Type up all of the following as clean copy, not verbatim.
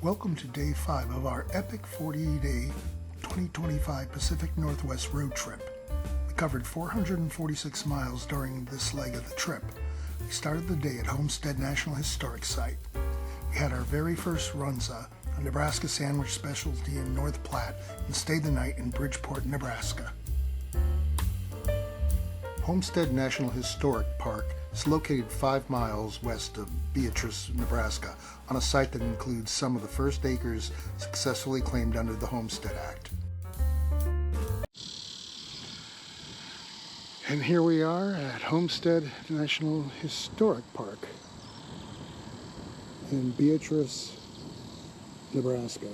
Welcome to day 5 of our epic 40-day 2025 Pacific Northwest road trip. We covered 446 miles during this leg of the trip. We started the day at Homestead National Historic Site. We had our very first Runza, a Nebraska sandwich specialty in North Platte, and stayed the night in Bridgeport, Nebraska. Homestead National Historic Park is located 5 miles west of Beatrice, Nebraska, on a site that includes some of the first acres successfully claimed under the Homestead Act. And here we are at Homestead National Historic Park in Beatrice, Nebraska.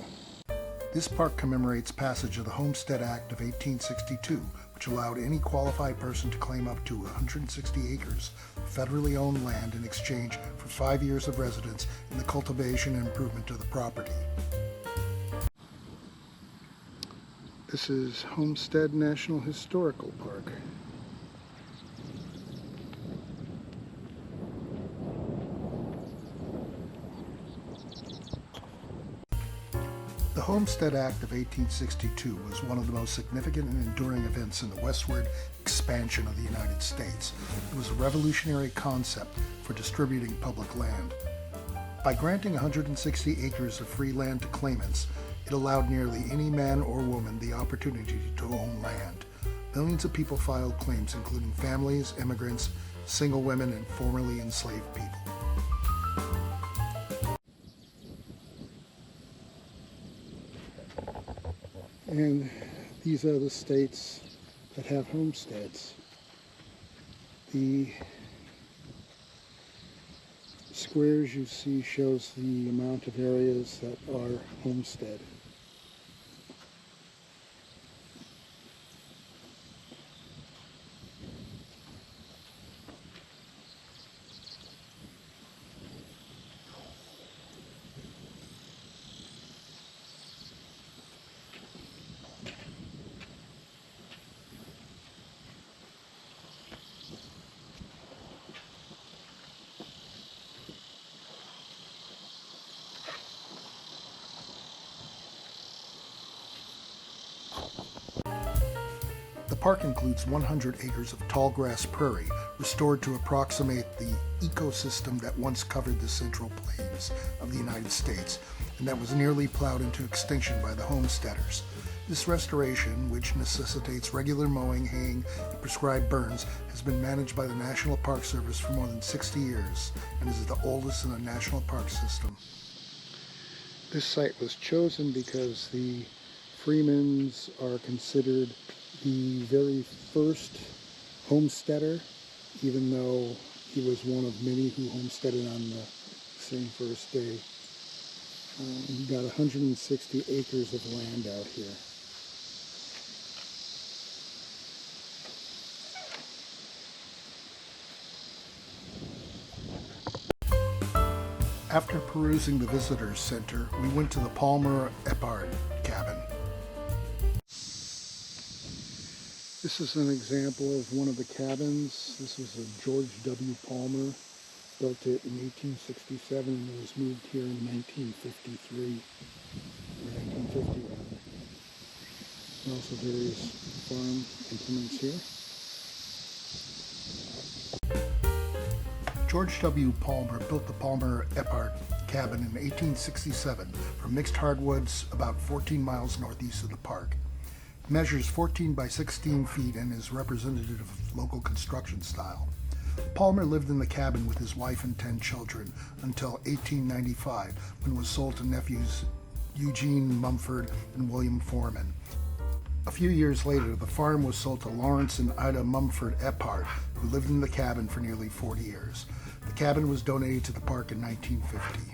This park commemorates passage of the Homestead Act of 1862, which allowed any qualified person to claim up to 160 acres of federally owned land in exchange for 5 years of residence in the cultivation and improvement of the property. This is Homestead National Historical Park. The Homestead Act of 1862 was one of the most significant and enduring events in the westward expansion of the United States. It was a revolutionary concept for distributing public land. By granting 160 acres of free land to claimants, it allowed nearly any man or woman the opportunity to own land. Millions of people filed claims, including families, immigrants, single women, and formerly enslaved people. And these are the states that have homesteads. The squares you see shows the amount of areas that are homestead. The park includes 100 acres of tall grass prairie restored to approximate the ecosystem that once covered the central plains of the United States and that was nearly plowed into extinction by the homesteaders. This restoration, which necessitates regular mowing, haying, and prescribed burns, has been managed by the National Park Service for more than 60 years and is the oldest in the national park system. This site was chosen because the Freemans are considered the very first homesteader, even though he was one of many who homesteaded on the same first day. He got 160 acres of land out here. After perusing the visitors center, we went to the Palmer Eppard cabin. This is an example of one of the cabins. This was a George W. Palmer. Built it in 1867 and it was moved here in 1953, or 1950 rather. And also various farm implements here. George W. Palmer built the Palmer Eppard cabin in 1867 from mixed hardwoods about 14 miles northeast of the park. It measures 14 by 16 feet and is representative of local construction style. Palmer lived in the cabin with his wife and 10 children until 1895, when it was sold to nephews Eugene Mumford and William Foreman. A few years later, the farm was sold to Lawrence and Ida Mumford Eppard, who lived in the cabin for nearly 40 years. The cabin was donated to the park in 1950.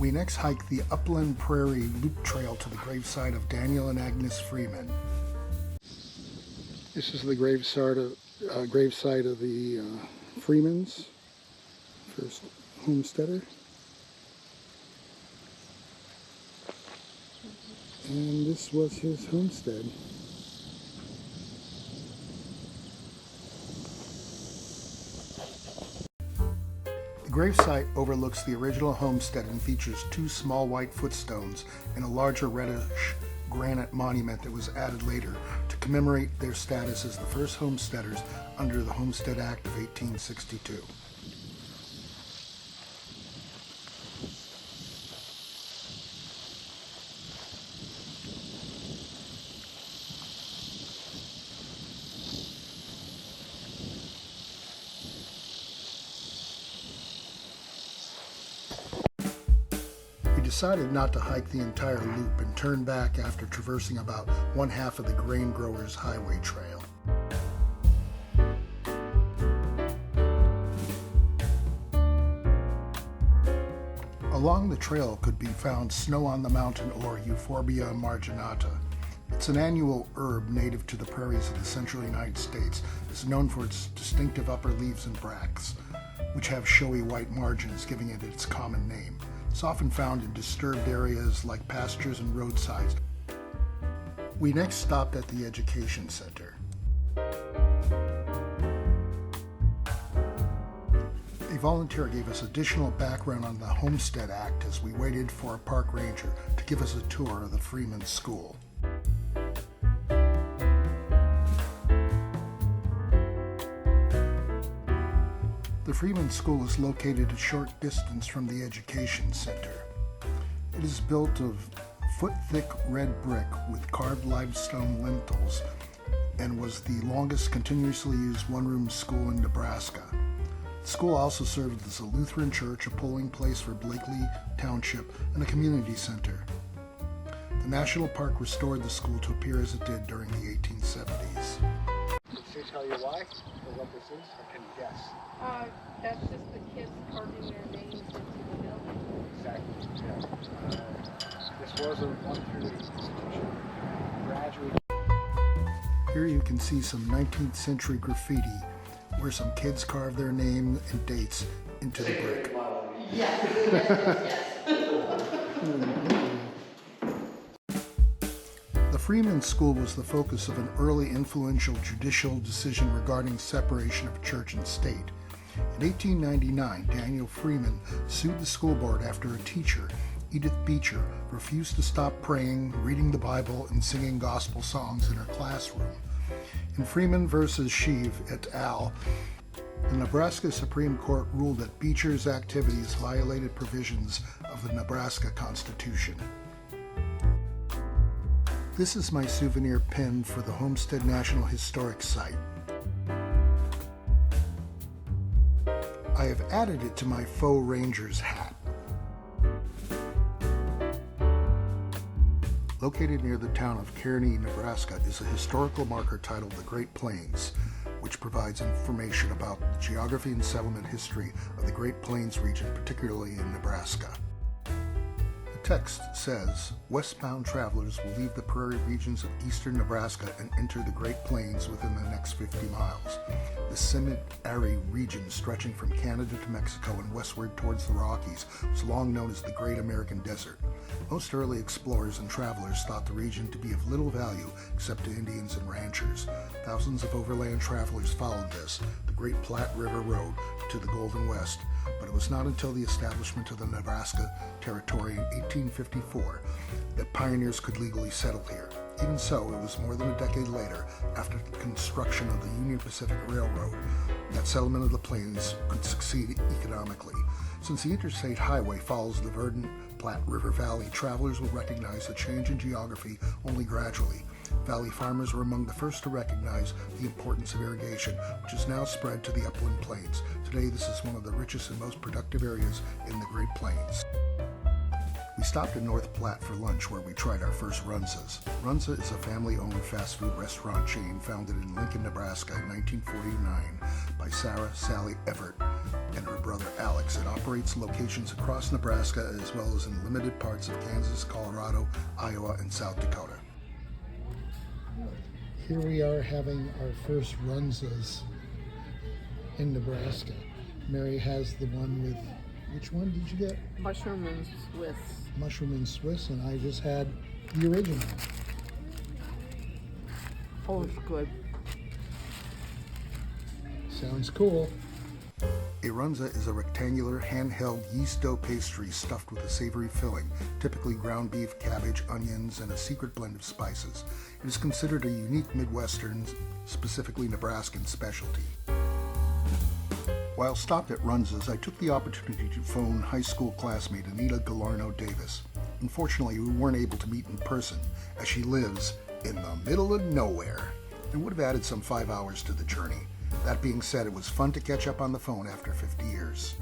We next hiked the Upland Prairie Loop Trail to the gravesite of Daniel and Agnes Freeman. This is the gravesite of the Freemans, first homesteader. And this was his homestead. gravesite overlooks the original homestead and features 2 small white footstones and a larger reddish granite monument that was added later to commemorate their status as the first homesteaders under the Homestead Act of 1862. We decided not to hike the entire loop and turned back after traversing about 1/2 of the Grain Growers Highway Trail. Along the trail could be found snow on the mountain or Euphorbia marginata. It's an annual herb native to the prairies of the central United States. It's known for its distinctive upper leaves and bracts, which have showy white margins, giving it its common name. It's often found in disturbed areas like pastures and roadsides. We next stopped at the Education Center. A volunteer gave us additional background on the Homestead Act as we waited for a park ranger to give us a tour of the Freeman School. The Freeman School is located a short distance from the Education Center. It is built of foot-thick red brick with carved limestone lintels and was the longest continuously used one-room school in Nebraska. The school also served as a Lutheran church, a polling place for Blakely Township, and a community center. The National Park restored the school to appear as it did during the 1870s. Did they tell you why or what this is, or can you guess? That's just the kids carving their names into the building. Exactly, yeah. This was a 1-through 8 institution. Graduated. Here you can see some 19th century graffiti where some kids carved their name and dates into the brick. Yes. The Freeman School was the focus of an early influential judicial decision regarding separation of church and state. In 1899, Daniel Freeman sued the school board after a teacher, Edith Beecher, refused to stop praying, reading the Bible, and singing gospel songs in her classroom. In Freeman versus Sheave et al., the Nebraska Supreme Court ruled that Beecher's activities violated provisions of the Nebraska Constitution. This is my souvenir pin for the Homestead National Historic Site. I have added it to my faux ranger's hat. Located near the town of Kearney, Nebraska, is a historical marker titled The Great Plains, which provides information about the geography and settlement history of the Great Plains region, particularly in Nebraska. The text says, westbound travelers will leave the prairie regions of eastern Nebraska and enter the Great Plains within the next 50 miles. The semi-arid region stretching from Canada to Mexico and westward towards the Rockies was long known as the Great American Desert. Most early explorers and travelers thought the region to be of little value except to Indians and ranchers. Thousands of overland travelers followed this, the Great Platte River Road, to the Golden West, but it was not until the establishment of the Nebraska Territory in 1854 that pioneers could legally settle here. Even so, it was more than a decade later, after the construction of the Union Pacific Railroad, that settlement of the plains could succeed economically. Since the interstate highway follows the verdant Platte River Valley, travelers will recognize the change in geography only gradually. Valley farmers were among the first to recognize the importance of irrigation, which is now spread to the upland plains. Today, this is one of the richest and most productive areas in the Great Plains. We stopped in North Platte for lunch, where we tried our first Runzas. Runza is a family-owned fast food restaurant chain founded in Lincoln, Nebraska in 1949 by Sarah Sally Everett and her brother Alex. It operates locations across Nebraska as well as in limited parts of Kansas, Colorado, Iowa, and South Dakota. Here we are having our first Runzas in Nebraska. Mary has the one with, which one did you get? Mushroom and Swiss. Mushroom and Swiss, and I just had the original. Oh, it's good. Sounds cool. A runza is a rectangular, handheld yeast dough pastry stuffed with a savory filling, typically ground beef, cabbage, onions, and a secret blend of spices. It is considered a unique Midwestern, specifically Nebraskan specialty. While stopped at Runzas, I took the opportunity to phone high school classmate Anita Galarno Davis. Unfortunately, we weren't able to meet in person, as she lives in the middle of nowhere, and would have added some 5 hours to the journey. That being said, it was fun to catch up on the phone after 50 years.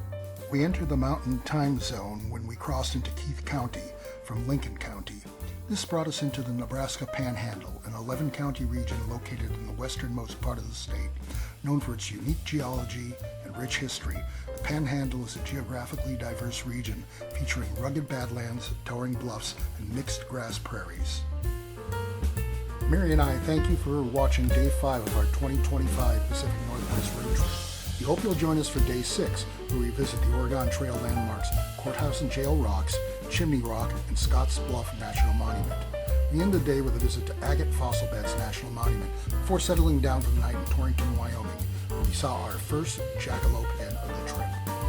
We entered the Mountain Time Zone when we crossed into Keith County from Lincoln County. This brought us into the Nebraska Panhandle, an 11-county region located in the westernmost part of the state. Known for its unique geology and rich history, the Panhandle is a geographically diverse region featuring rugged badlands, towering bluffs, and mixed grass prairies. Mary and I thank you for watching Day 5 of our 2025 Pacific Northwest Road Trip. We hope you'll join us for Day 6, where we visit the Oregon Trail landmarks, Courthouse and Jail Rocks, Chimney Rock, and Scotts Bluff National Monument. We end the day with a visit to Agate Fossil Beds National Monument before settling down for the night in Torrington, Wyoming, where we saw our first jackalope hen of the trip.